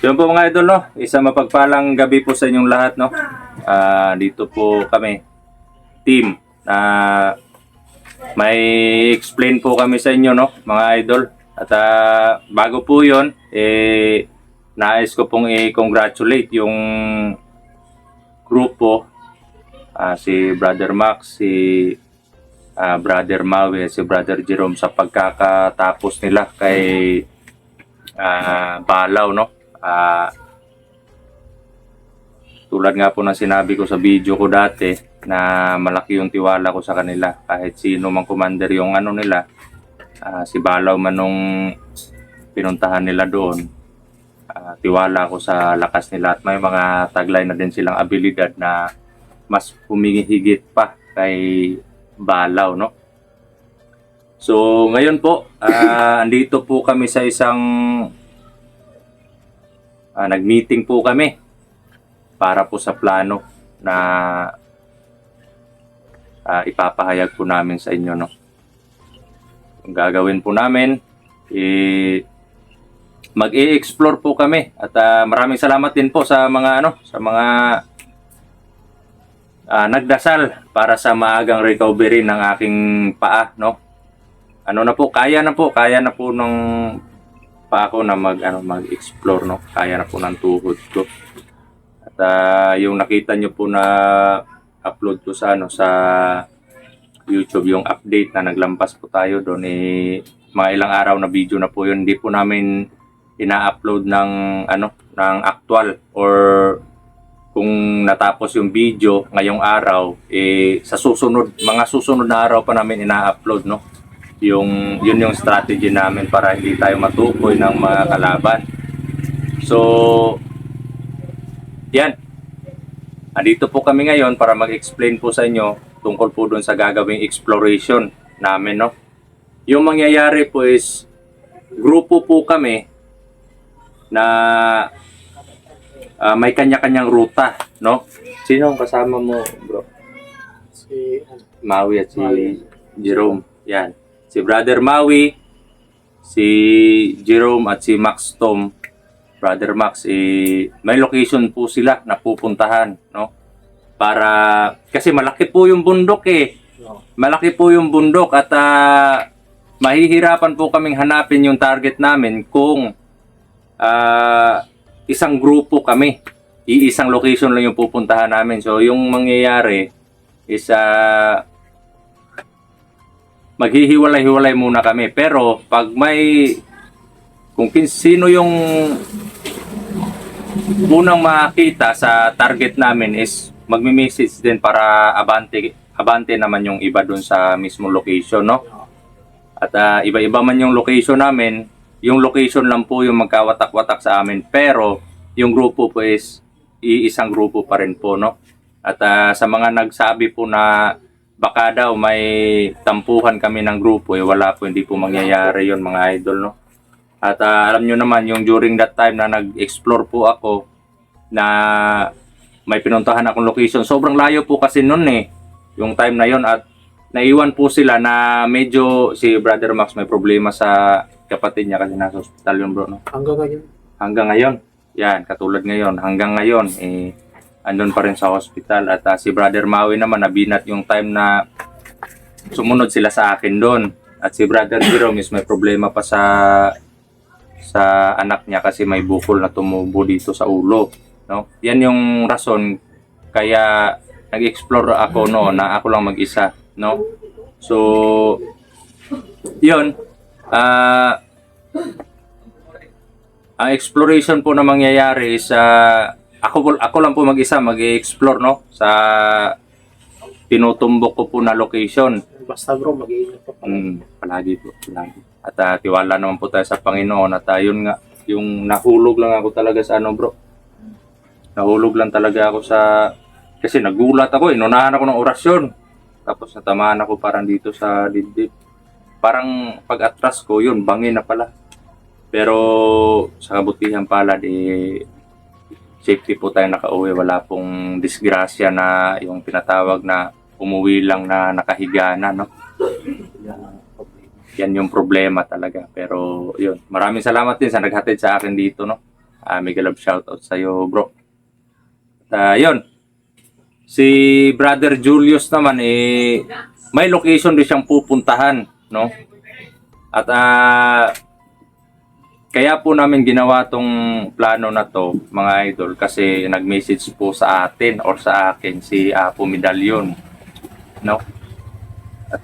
Yun po mga idol, no? Isang mapagpalang gabi po sa inyong lahat, no? Dito po kami, team, na may explain po kami sa inyo, no? Mga idol. At bago po yun, nais ko pong i-congratulate yung grupo, si Brother Max, si Brother Maui, si Brother Jerome sa pagkakatapos nila kay Balaw, no? Tulad nga po ng sinabi ko sa video ko dati na malaki yung tiwala ko sa kanila kahit sino mang commander yung ano nila, si Balaw man nung pinuntahan nila doon, tiwala ko sa lakas nila at may mga taglay na din silang abilidad na mas humihigit pa kay Balaw, no? So ngayon po, andito po kami sa isang nag-meeting po kami para po sa plano na ipapahayag po namin sa inyo, no. Ang gagawin po namin, mag-i-explore po kami at maraming salamat din po sa mga nagdasal para sa maagang recovery ng aking paa, no. Kaya na po ng paa ko na mag-explore, no. Kaya na po ng tuhod ko. At yung nakita nyo po na upload ko sa YouTube, yung update na naglampas po tayo doon, mga ilang araw na video na po yun. Hindi po namin ina-upload ng actual, or kung natapos yung video ngayong araw, sa mga susunod na araw pa namin ina-upload, no. Yun yung strategy namin para hindi tayo matukoy ng mga kalaban. So yan, andito po kami ngayon para mag-explain po sa inyo tungkol po doon sa gagawing exploration namin, no. Yung mangyayari po is, grupo po kami na may kanya-kanyang ruta, no. Sino ang kasama mo, bro? Si Maui at si Jerome. Yan. Si Brother Maui, si Jerome at si Max Tom. Brother Max, may location po sila na pupuntahan, no? Kasi malaki po yung bundok Malaki po yung bundok at mahihirapan po kaming hanapin yung target namin kung isang grupo kami. Iisang location lang yung pupuntahan namin. So yung mangyayari is maghihiwalay-hiwalay muna kami. Pero pag kung sino yung unang makita sa target namin is magme-message din para abante naman yung iba dun sa mismo location, no? At iba-iba man yung location namin, yung location lang po yung magkawatak-watak sa amin, pero yung grupo po is iisang grupo pa rin po, no? At sa mga nagsabi po na baka daw may tampuhan kami ng grupo, wala po, hindi po mangyayari yon, mga idol, no? At alam nyo naman, yung during that time na nag-explore po ako, na may pinuntahan akong location, sobrang layo po kasi nun yung time na yon, at naiwan po sila na medyo si Brother Max may problema sa kapatid niya kasi nasa hospital yun, bro, no? Hanggang ngayon, yan, katulad ngayon, hanggang ngayon, andun pa rin sa hospital. At si Brother Maui naman, nabinat yung time na sumunod sila sa akin doon. At si Brother Jerome is may problema pa sa anak niya kasi may bukol na tumubo dito sa ulo, no? Yan yung rason kaya nag-explore ako na ako lang mag-isa, no? So yun, ang exploration po na mangyayari is ako lang po mag-isa mag-explore, no, sa tinutumbok ko po na location. Basta bro, mag-iingat pa palagi po, palagi. At tiwala naman po tayo sa Panginoon. At yun nga, yung nahulog lang ako talaga sa bro. Nahulog lang talaga ako kasi nagulat ako, inunahan ako ng orasyon. Tapos natamaan ako parang dito sa dibdib. Parang pag-atras ko, yun, bangin na pala. Pero sa kabutihan pala, safety po tayo nakauwi. Wala pong disgrasya na yung tinatawag na umuwi lang na nakahiga na, no? Yan yung problema talaga. Pero yun, maraming salamat din sa naghatid sa akin dito, no? Mega love shoutout sa'yo, bro. Yun. Si Brother Julius naman, may location din siyang pupuntahan, no? At kaya po namin ginawa tong plano na to, mga idol, kasi nag-message po sa atin or sa akin si Apo Medallion, no? At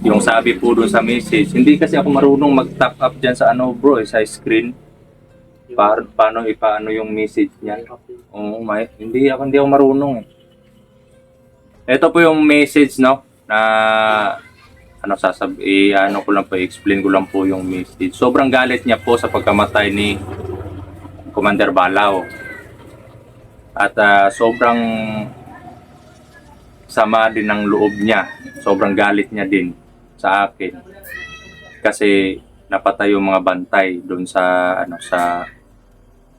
yung sabi po dun sa message, hindi kasi ako marunong mag-top up dyan sa ano, bro, sa screen. Paano ipaano yung message niya? Oo, hindi ako marunong. Ito po yung message, no, na ano ano ko lang po, explain ko lang po yung message. Sobrang galit niya po sa pagkamatay ni Commander Balao. At sobrang sama din ng loob niya. Sobrang galit niya din sa akin. Kasi napatay yung mga bantay doon sa ano, sa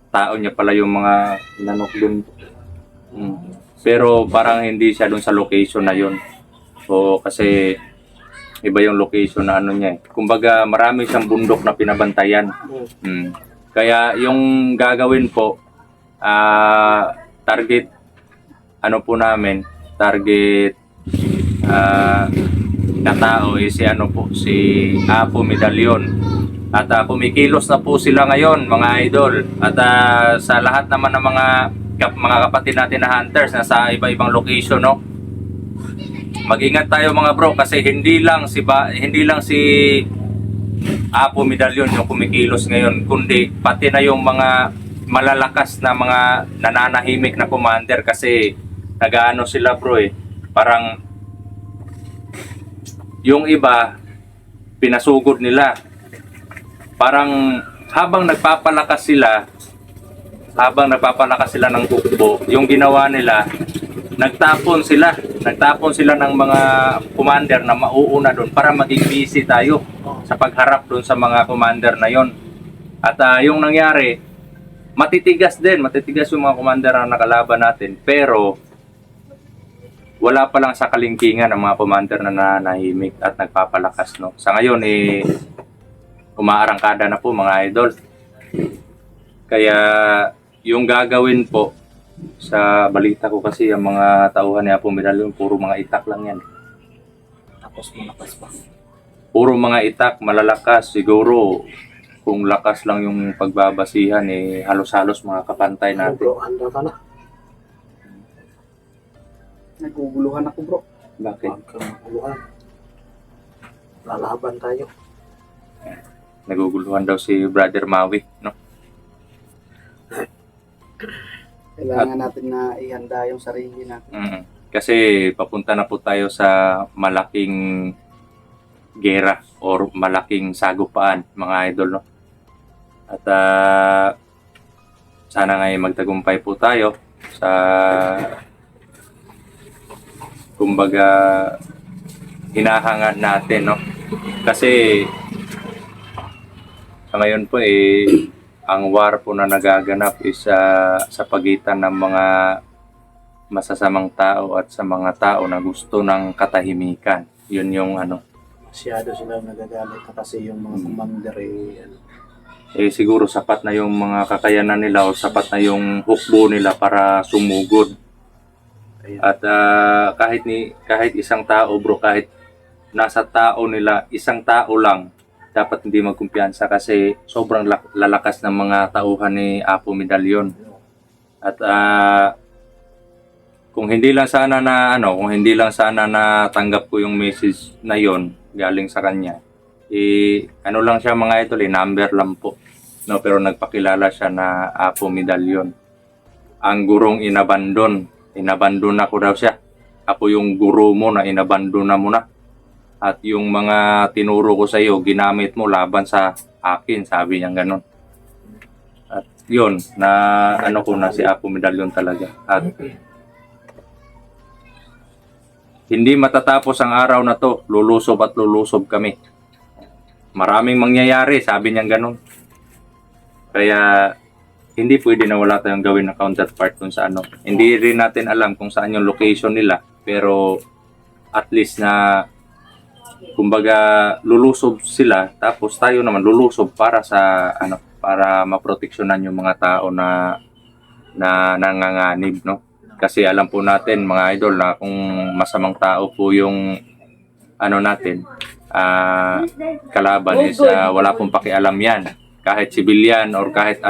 tao niya pala yung mga inanok doon. Pero parang hindi siya doon sa location na yun. So kasi iba yung location na ano niya. Kumbaga marami siyang bundok na pinabantayan. Kaya yung gagawin po, target ano po namin, target na tao si ano po, si Apo Medallion. At kumikilos na po sila ngayon, mga idol. At sa lahat naman ng mga kapatid natin na hunters na sa iba-ibang location, no? Mag-ingat tayo mga bro, kasi hindi lang si Apo Medallion yung kumikilos ngayon, kundi pati na yung mga malalakas na mga nananahimik na commander, kasi nagaano sila bro parang yung iba pinasugod nila. Parang habang nagpapalakas sila ng hukbo, yung ginawa nila, nagtapon sila ng mga commander na mauuna doon para maging busy tayo sa pagharap doon sa mga commander na yon. At yung nangyari, matitigas yung mga commander na nakalaban natin, pero wala pa lang sa kalingkingan ng mga commander na nanahimik at nagpapalakas, no. Sa ngayon umaarangkada na po mga idol. Kaya yung gagawin po, sa balita ko kasi ang mga tauhan ni Apo Medallion puro mga itak lang yan. Tapos malakas pa. Puro mga itak, malalakas. Siguro kung lakas lang yung pagbabasihan halos-halos mga kapantay natin. Bro, handa ka na. Naguguluhan ako bro. Bakit? Huwag kang maguluhan. Lalaban tayo. Naguguluhan daw si Brother Maui, no? Kailangan natin na ihanda yung sarili natin. Kasi papunta na po tayo sa malaking gera or malaking sagupaan, mga idol, no? At sana nga magtagumpay po tayo sa kumbaga hinahangad natin, no? Kasi sa ngayon po ang war po na nagaganap is sa pagitan ng mga masasamang tao at sa mga tao na gusto ng katahimikan. Yun yung ano. Masyado sila nagagalit na kasi yung mga commander Siguro sapat na yung mga kakayanan nila o sapat na yung hukbo nila para sumugod. Ayan. At kahit isang tao bro, kahit nasa tao nila, isang tao lang, dapat hindi magkumpiyansa kasi sobrang lalakas ng mga tauhan ni Apo Medallion. At kung hindi lang sana na tanggap ko yung message na yon galing sa kanya, ano lang siya mga idol, number lang po, no? Pero nagpakilala siya na Apo Medallion, ang gurong inabandon ako daw siya. Ako yung guro mo na inabandon na mo na. At yung mga tinuro ko sa iyo, ginamit mo laban sa akin, sabi niya ganun. At yun, na ano ko na si Apo Medallion talaga. At hindi matatapos ang araw na to, lulusob at lulusob kami. Maraming mangyayari, sabi niya ganun. Kaya hindi pwede na wala tayong gawin na counterpart dun sa ano. Hindi rin natin alam kung saan yung location nila, pero at least na kumbaga lulusob sila, tapos tayo naman lulusob para para maproteksyonan yung mga tao na nanganganib, no? Kasi alam po natin mga idol na kung masamang tao po yung ano natin, kalaban is wala pong pakialam yan. Kahit civilian or kahit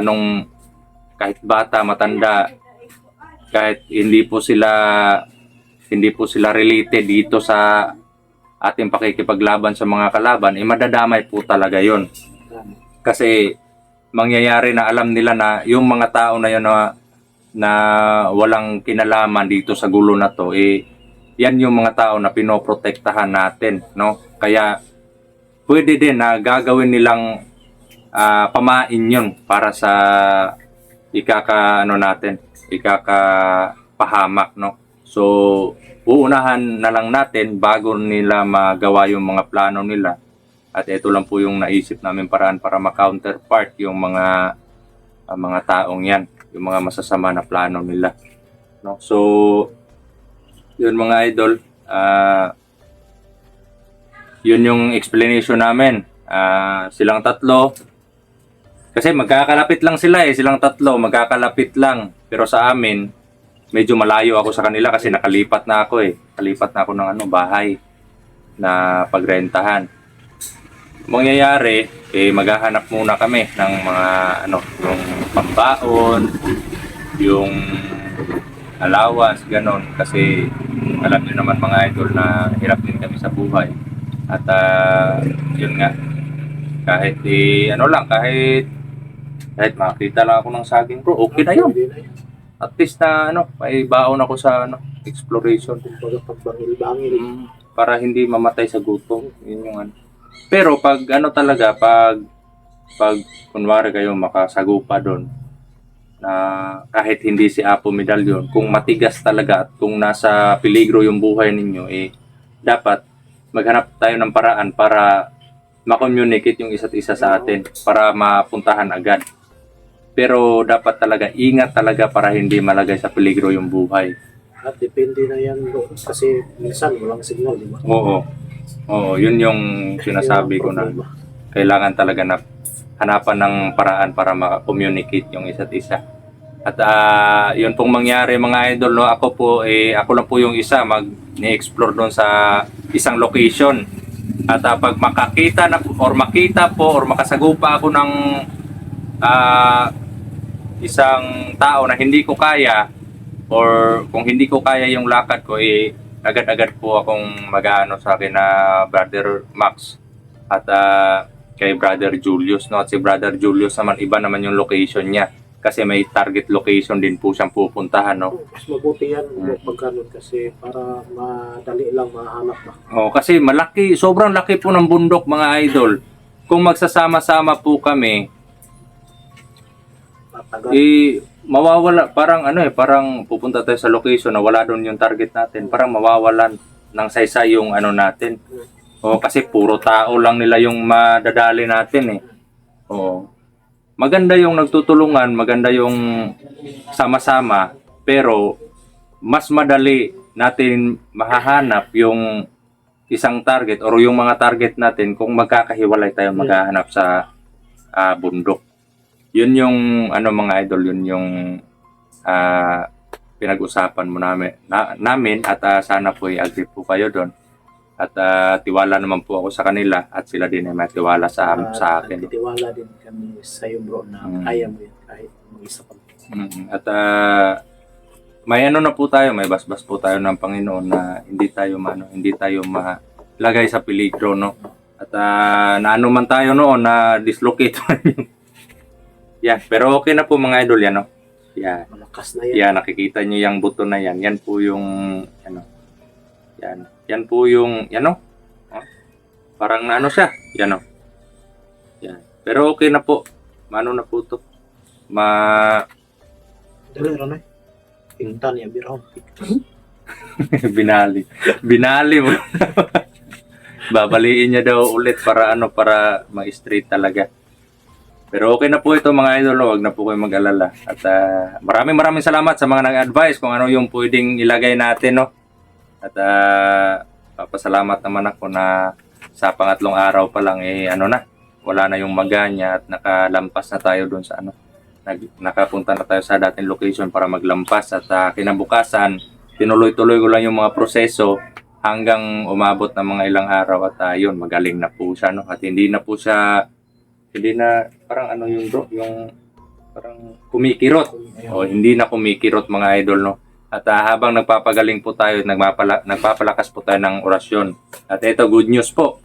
bata, matanda, kahit hindi po sila related dito sa ating pakikipaglaban sa mga kalaban, madadamay po talaga yon. Kasi mangyayari na alam nila na yung mga tao na yun na walang kinalaman dito sa gulo na to, yan yung mga tao na pinoprotektahan natin, no? Kaya pwede din na gagawin nilang pamain yun para sa ikakapahamak, no? So uunahan na lang natin bago nila magawa yung mga plano nila. At ito lang po yung naisip namin paraan para ma-counterpart yung mga taong yan, yung mga masasama na plano nila, no? So yun mga idol, yun yung explanation namin. Silang tatlo, kasi magkakalapit lang sila silang tatlo, magkakalapit lang. Pero sa amin, medyo malayo ako sa kanila kasi nakalipat na ako Kalipat na ako ng bahay na pagrentahan. Mangyayari, maghahanap muna kami ng mga yung pambaon, yung allowance, ganon. Kasi alam niyo naman mga idol na hirap din kami sa buhay. At yun nga, kahit kahit makita lang ako ng saging bro, okay na yun. At least na may baon ako sa exploration. Kumbaga pagbangil-bangil. Para hindi mamatay sa gutom. Yun yung Pero pag pag kunwari kayo makasagupa doon, na kahit hindi si Apo Medalyon, kung matigas talaga at kung nasa peligro yung buhay ninyo, dapat maghanap tayo ng paraan para ma-communicate yung isa't isa sa atin para mapuntahan agad. Pero dapat talaga ingat talaga para hindi malagay sa peligro yung buhay. At depende na yan bro. Kasi minsan walang signal, di ba? Oo, yun yung sinasabi ko na kailangan talaga na hanapan ng paraan para maka-communicate yung isa't isa. At yun pong mangyari mga idol, no? Ako lang po yung isa mag-explore doon sa isang location. At pag makita or makasagupa ako ng isang tao na hindi ko kaya, or kung hindi ko kaya yung lakad ko, agad-agad po akong mag-ano sa akin na Brother Max at kay Brother Julius, no? At si Brother Julius naman, iba naman yung location niya kasi may target location din po siyang pupuntahan, no? Mas mabuti yan pag ganun kasi para madali lang mahanap na. Kasi sobrang laki po ng bundok mga idol. Kung magsasama-sama po kami, Matagal. mawawala, parang pupunta tayo sa location na wala doon yung target natin, parang mawawalan ng saysay yung natin. Kasi puro tao lang nila yung madadali natin maganda yung nagtutulungan, maganda yung sama-sama, pero mas madali natin mahahanap yung isang target or yung mga target natin kung magkakahiwalay tayo maghahanap sa bundok. Yun yung mga idol, yun yung pinag-usapan mo namin at sana po i-agree po kayo doon. At tiwala naman po ako sa kanila at sila din ay may tiwala sa akin. Titiwala din kami sa iyo bro na kaya mo yan kahit mag-isa pa. At may na po tayo, may basbas po tayo ng Panginoon na hindi tayo malagay sa peligro, no? At naano man tayo noon na dislocate yung pero okay na po mga idol yan, no? Malakas na yan. Nakikita niyo yung buto na yan. Yan po yung Yan po yung parang siya. Yan. Pero okay na po. Mano na po to. Dali ron Pinta niya biro. Binali mo. Babaliin niya daw ulit para ma-straight talaga. Pero okay na po ito mga idol, wag na po kayo mag-alala. At maraming salamat sa mga nag-advise kung ano yung pwedeng ilagay natin, no? At papasalamat naman ako na sa pangatlong araw pa lang wala na yung maganya at nakalampas na tayo doon sa nakapunta na tayo sa dating location para maglampas at kinabukasan tinuloy-tuloy ko lang yung mga proseso hanggang umabot ng mga ilang araw at yun, magaling na po siya, no? At hindi na parang yung bro, yung parang kumikirot. O hindi na kumikirot mga idol, no? At habang nagpapagaling po tayo, nagpapalakas po tayo ng orasyon. At ito, good news po.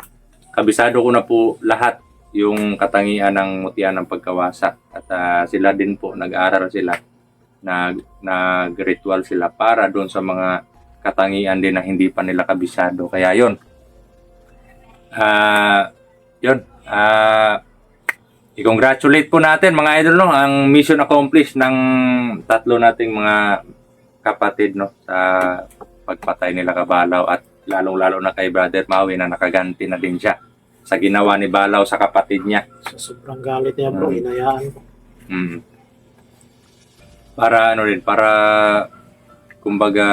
Kabisado ko na po lahat yung katangian ng mutian ng pagkawasak. At sila din po, nag-aaral sila, nag-ritual sila para doon sa mga katangian din na hindi pa nila kabisado. Kaya yun. I-congratulate po natin mga idol, no, ang mission accomplished ng tatlo nating mga kapatid, no, sa pagpatay nila Kabalaw at lalong-lalo na kay Brother Maui na nakaganti na din siya sa ginawa ni Balaw sa kapatid niya. Sa sobrang galit niya bro, hinayaan ko. Para kumbaga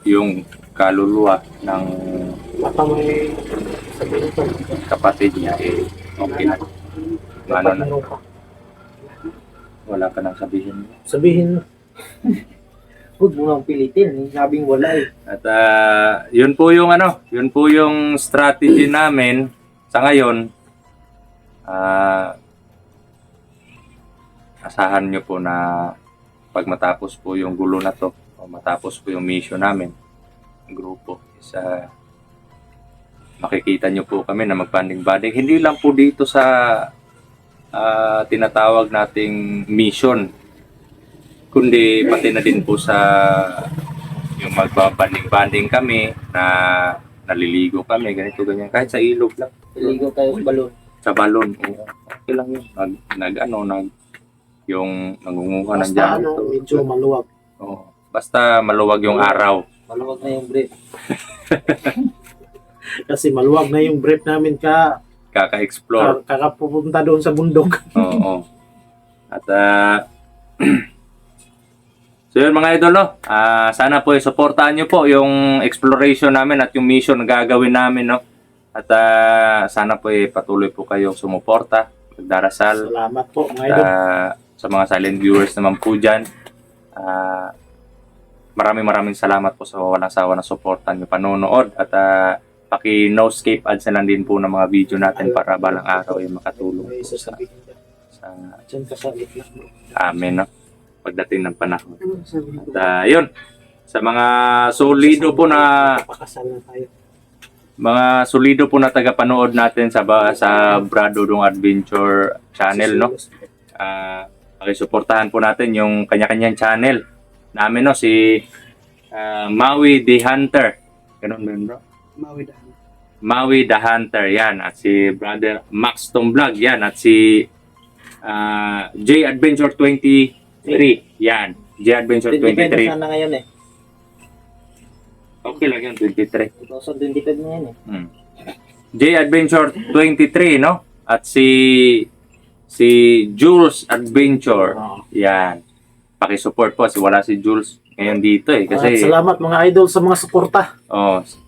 yung kaluluwa ng Baka may sabihin ko. kapatid niya okay na. Ano na, Meron ka. wala ka nang sabihin. Sabihin mo. Huwag mo nang pilitin, sabing wala eh. At yun po yung strategy namin sa ngayon. Asahan nyo po na pag matapos po yung gulo na to, o matapos po yung mission namin, ang grupo, is makikita nyo po kami na magbanding-banding. Hindi lang po dito sa tinatawag nating mission, kundi pati na din po sa yung magbabanding-banding kami na naliligo kami, ganito, ganyan. Kahit sa ilog lang. Iligo tayo sa balon. Sa balon. Okay lang yun. Yung nangunguha ng Basta dyan. medyo maluwag. Basta maluwag yung araw. Maluwag na yung brief. Kasi maluwag na yung brief namin Kaka-explore. kakapupunta doon sa bundok. Oo. At so yun mga idol, no? Sana po suportahan nyo po yung exploration namin at yung mission na gagawin namin, no? At sana po patuloy po kayong sumuporta, magdarasal. Salamat po mga idol. Sa mga silent viewers naman po dyan, maraming salamat po sa walang sawa na suportan nyo panonood at paki-no skip ads na lang din po ng mga video natin para balang araw ay makatulong May po sasabihin ka. sa Diyan ka sa gitna bro. amin, no? Pagdating ng panahon. Ano sabihin ko? At yun, sa mga solido po na Pakasal na tayo. tagapanood natin sa Bradodong Adventure channel, no? Pakisuportahan po natin yung kanya-kanyang channel namin, no? Si Maui the Hunter. Ganun ba yun, bro? Maui the Hunter, yan. At si Brother Max Tom Vlog, yan. At si J Adventure 23, yan. J Adventure 23. Sana ngayon eh. Okay lang yun, 23. 2025 na yan eh. J Adventure 23, no? At si Jules Adventure. Yan. Paki-support po kasi wala si Jules ngayon dito eh. At Kasi salamat mga idol sa mga suporta.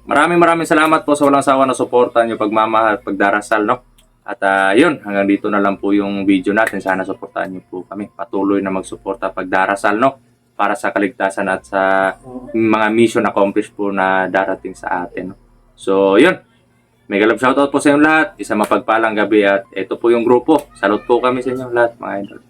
maraming salamat po sa walang sawa na suporta niyo, pagmamahal, pagdarasal, no? At yun, hanggang dito na lang po yung video natin. Sana suportahan niyo po kami. Patuloy na magsuporta, pagdarasal, no? Para sa kaligtasan at sa mga mission accomplished po na darating sa atin, no? So, yun. Mega love shoutout po sa inyong lahat. Isang mapagpalang gabi at ito po yung grupo. Salute po kami sa inyong lahat, mga idol.